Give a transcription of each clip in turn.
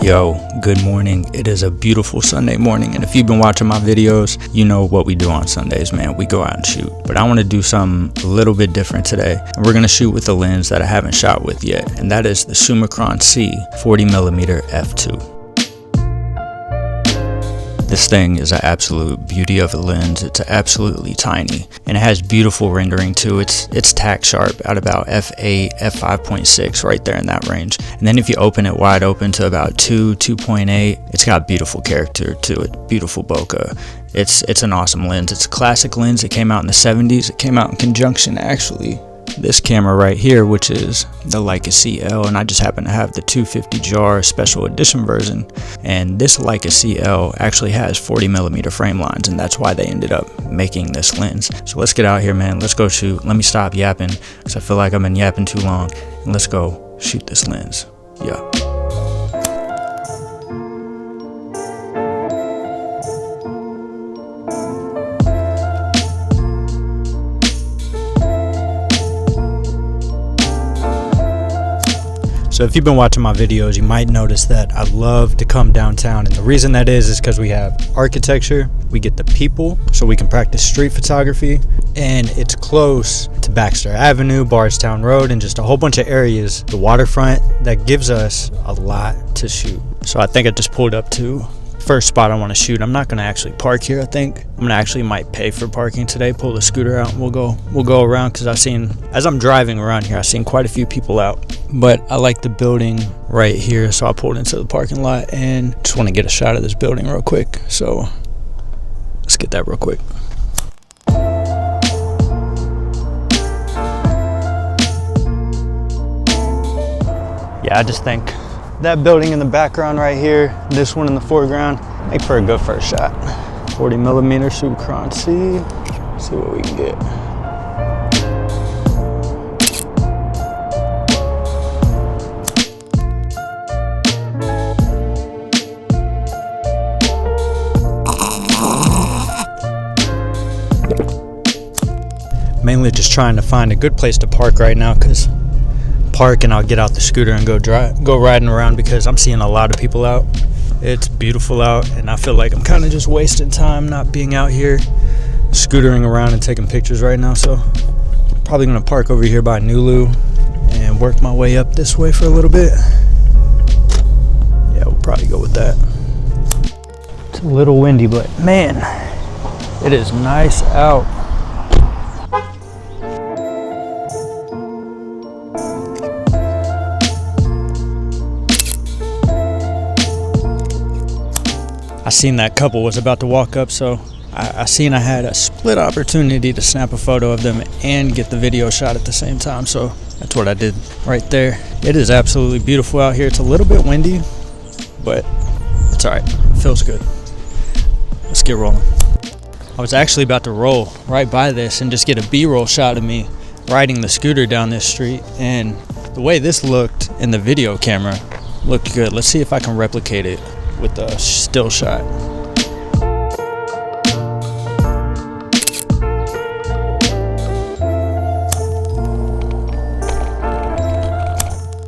Yo, good morning. It is a beautiful Sunday morning, and if you've been watching my videos, you know what we do on Sundays, man. We go out and shoot. But I want to do something a little bit different today, and we're going to shoot with a lens that I haven't shot with yet, and that is the Summicron-C 40mm f2. This thing is an absolute beauty of a lens. It's absolutely tiny, and it has beautiful rendering too. It's tack sharp at about f8, f5.6, right there in that range. And then if you open it wide open to about 2.8, it's got beautiful character to it, beautiful bokeh. It's an awesome lens. It's a classic lens. It came out in the 70s. It came out in conjunction, actually, this camera right here, which is the Leica CL, and I just happen to have the 250 jar special edition version. And this Leica CL actually has 40mm frame lines, and that's why they ended up making this lens. So let's get out here, man. Let's go shoot. Let me stop yapping because I feel like I've been yapping too long, and let's go shoot this lens. Yeah. So if you've been watching my videos, you might notice that I love to come downtown, and the reason that is because we have architecture, we get the people, so we can practice street photography, and it's close to Baxter Avenue, Bardstown Road, and just a whole bunch of areas, the waterfront, that gives us a lot to shoot. So I think I just pulled up to first spot I want to shoot. I'm not going to actually park here. I think I'm going to actually might pay for parking today, pull the scooter out, and we'll go around, because I've seen, as I'm driving around here, I've seen quite a few people out. But I like the building right here, so I pulled into the parking lot and just want to get a shot of this building real quick. So let's get that real quick. Yeah, I just think that building in the background right here, this one in the foreground, make for a good first shot. 40mm Summicron-C. See what we can get. Mainly just trying to find a good place to park right now, because park and I'll get out the scooter and go riding around, because I'm seeing a lot of people out. It's beautiful out, and I feel like I'm kind of just wasting time not being out here scootering around and taking pictures right now. So I'm probably gonna park over here by Nulu and work my way up this way for a little bit. Yeah, we'll probably go with that. It's a little windy, but man, it is nice out. I seen that couple was about to walk up, so I seen I had a split opportunity to snap a photo of them and get the video shot at the same time, so that's what I did right there. It is absolutely beautiful out here. It's a little bit windy, but it's all right. It feels good. Let's get rolling. I was actually about to roll right by this and just get a B-roll shot of me riding the scooter down this street, and the way this looked in the video camera looked good. Let's see if I can replicate it with a still shot.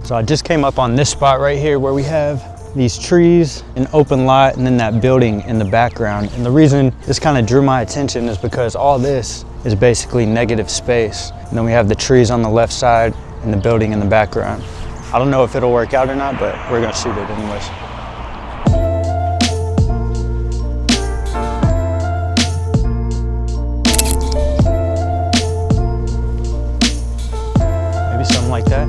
So I just came up on this spot right here where we have these trees, an open lot, and then that building in the background. And the reason this kind of drew my attention is because all this is basically negative space. And then we have the trees on the left side and the building in the background. I don't know if it'll work out or not, but we're gonna shoot it anyways. Something like that.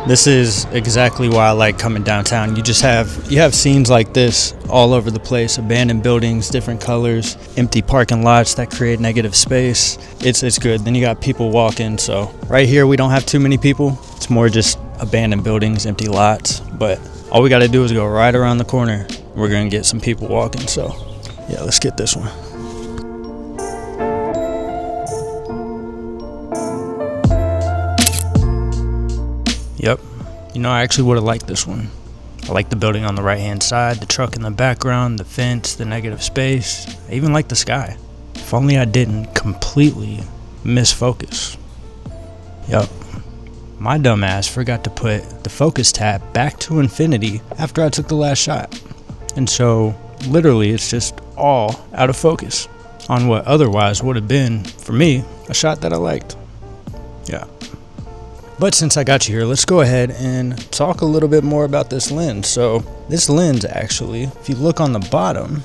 This is exactly why I like coming downtown. You have scenes like this all over the place, abandoned buildings, different colors, empty parking lots that create negative space. It's good. Then you got people walking. So right here we don't have too many people. It's more just abandoned buildings, empty lots. But all we got to do is go right around the corner. We're gonna get some people walking. So Yeah, let's get this one. Yep, you know, I actually would have liked this one. I like the building on the right hand side, the truck in the background, the fence, the negative space. I even like the sky. If only I didn't completely misfocus. Yep, my dumbass forgot to put the focus tab back to infinity after I took the last shot. And so literally it's just all out of focus on what otherwise would have been, for me, a shot that I liked. Yeah. But since I got you here, let's go ahead and talk a little bit more about this lens. So this lens, actually, if you look on the bottom,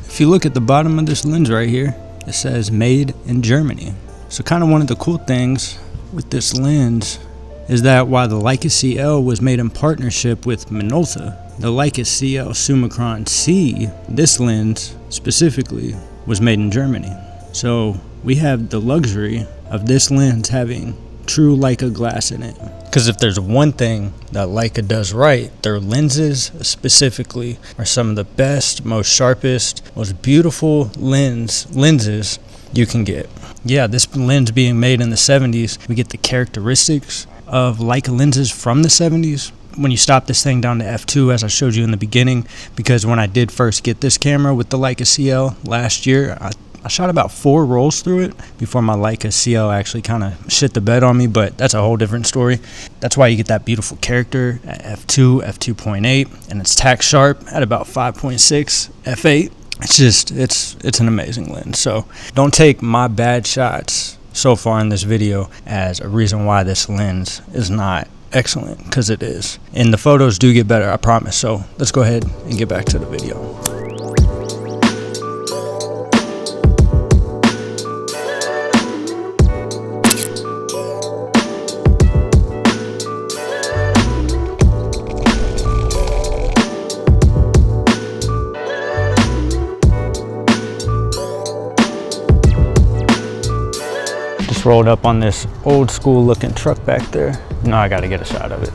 if you look at the bottom of this lens right here, it says made in Germany. So kind of one of the cool things with this lens is that while the Leica CL was made in partnership with Minolta, the Leica CL Summicron-C, this lens specifically, was made in Germany. So we have the luxury of this lens having true Leica glass in it. Because if there's one thing that Leica does right, their lenses specifically are some of the best, most sharpest, most beautiful lenses you can get. Yeah, this lens being made in the 70s, we get the characteristics of Leica lenses from the 70s. When you stop this thing down to f2, as I showed you in the beginning, because when I did first get this camera with the Leica CL last year, I shot about 4 rolls through it before my Leica CL actually kind of shit the bed on me, but that's a whole different story. That's why you get that beautiful character at f2, f2.8, and it's tack sharp at about 5.6, f8. It's just, it's an amazing lens. So don't take my bad shots so far in this video as a reason why this lens is not excellent, because it is. And the photos do get better, I promise. So let's go ahead and get back to the video. Rolled up on this old school looking truck back there. Now I gotta get a shot of it.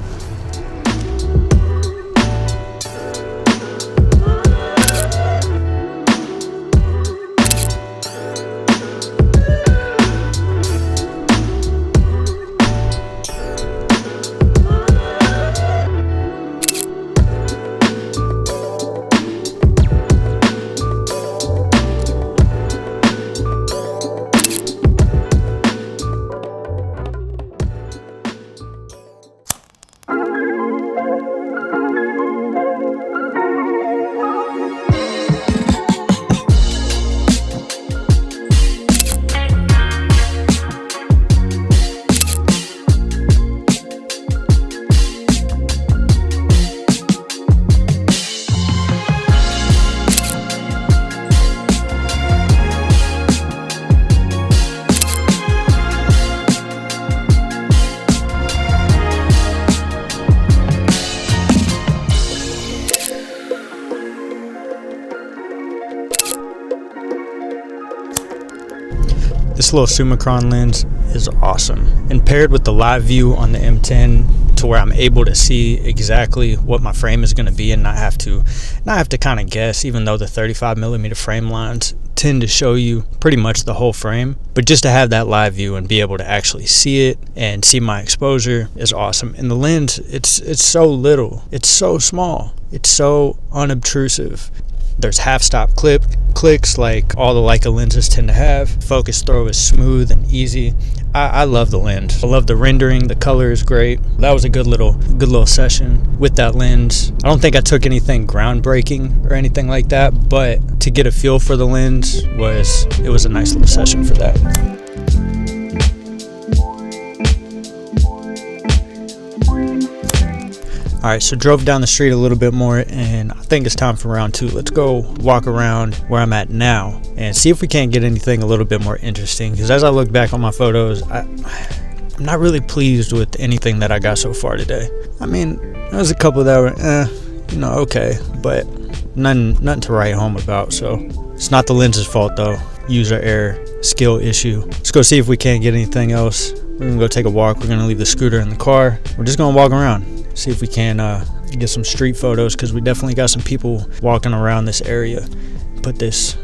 This little Summicron lens is awesome, and paired with the live view on the M10 to where I'm able to see exactly what my frame is going to be and not have to kind of guess, even though the 35mm frame lines tend to show you pretty much the whole frame. But just to have that live view and be able to actually see it and see my exposure is awesome. And the lens, it's so little, it's so small, it's so unobtrusive. There's half-stop clicks like all the Leica lenses tend to have. Focus throw is smooth and easy. I love the lens. I love the rendering. The color is great. That was a good little session with that lens. I don't think I took anything groundbreaking or anything like that, but to get a feel for the lens was a nice little session for that. Alright, so drove down the street a little bit more, and I think it's time for round 2. Let's go walk around where I'm at now and see if we can't get anything a little bit more interesting, because as I look back on my photos, I'm not really pleased with anything that I got so far today. I mean, there's a couple that were, okay, but nothing to write home about. So it's not the lens's fault though. User error, skill issue. Let's go see if we can't get anything else. We're gonna go take a walk. We're gonna leave the scooter in the car. We're just gonna walk around, see if we can get some street photos, because we definitely got some people walking around this area put this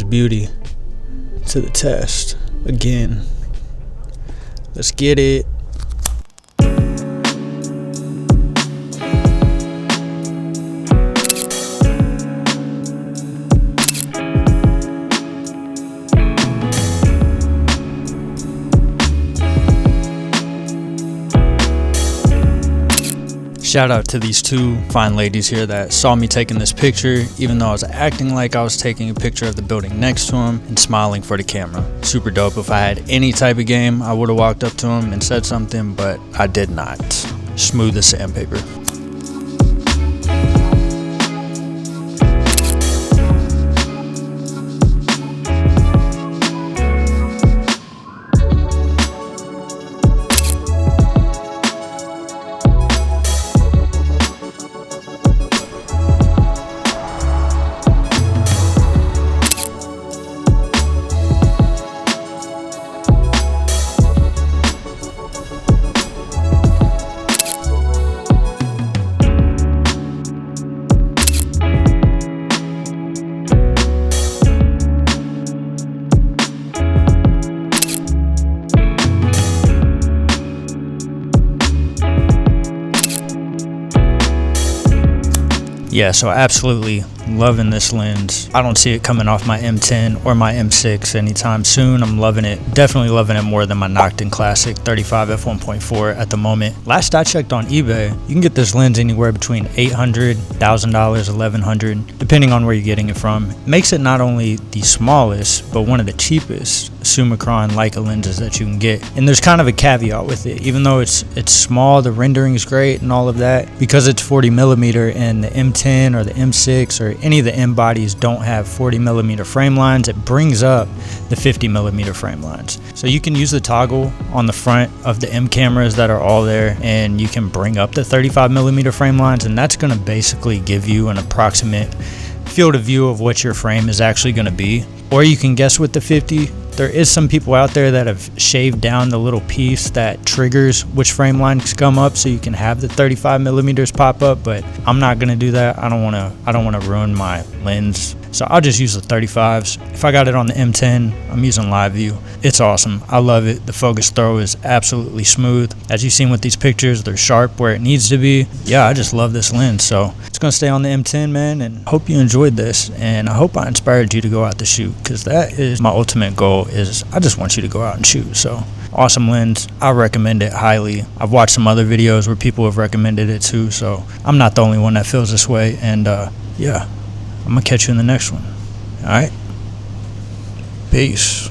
beauty to the test again. Let's get it. Shout out to these two fine ladies here that saw me taking this picture, even though I was acting like I was taking a picture of the building next to them and smiling for the camera. Super dope. If I had any type of game, I would have walked up to them and said something, but I did not. Smooth as sandpaper. Yeah, so absolutely loving this lens. I don't see it coming off my M10 or my M6 anytime soon. I'm loving it. Definitely loving it more than my Nocton Classic 35 f1.4 at the moment. Last I checked on eBay, you can get this lens anywhere between $800, $1,000, $1,100, depending on where you're getting it from. It makes it not only the smallest, but one of the cheapest Summicron Leica lenses that you can get. And there's kind of a caveat with it. Even though it's small, the rendering is great and all of that, because it's 40mm and the M10 or the M6 or any of the M bodies don't have 40mm frame lines, it brings up the 50mm frame lines. So you can use the toggle on the front of the M cameras that are all there, and you can bring up the 35mm frame lines, and that's going to basically give you an approximate field of view of what your frame is actually going to be. Or you can guess with the 50. There is some people out there that have shaved down the little piece that triggers which frame lines come up, so you can have the 35mm pop up, but I'm not gonna do that. I don't wanna ruin my lens, so I'll just use the 35s. If I got it on the M10, I'm using live view. It's awesome. I love it. The focus throw is absolutely smooth. As you've seen with these pictures, they're sharp where it needs to be. Yeah, I just love this lens. So it's gonna stay on the M10, man, and hope you enjoyed this, and I hope I inspired you to go out to shoot, because that is my ultimate goal. Is I just want you to go out and shoot. So awesome lens. I recommend it highly. I've watched some other videos where people have recommended it too, so I'm not the only one that feels this way. And yeah, I'm gonna catch you in the next one. All right, peace.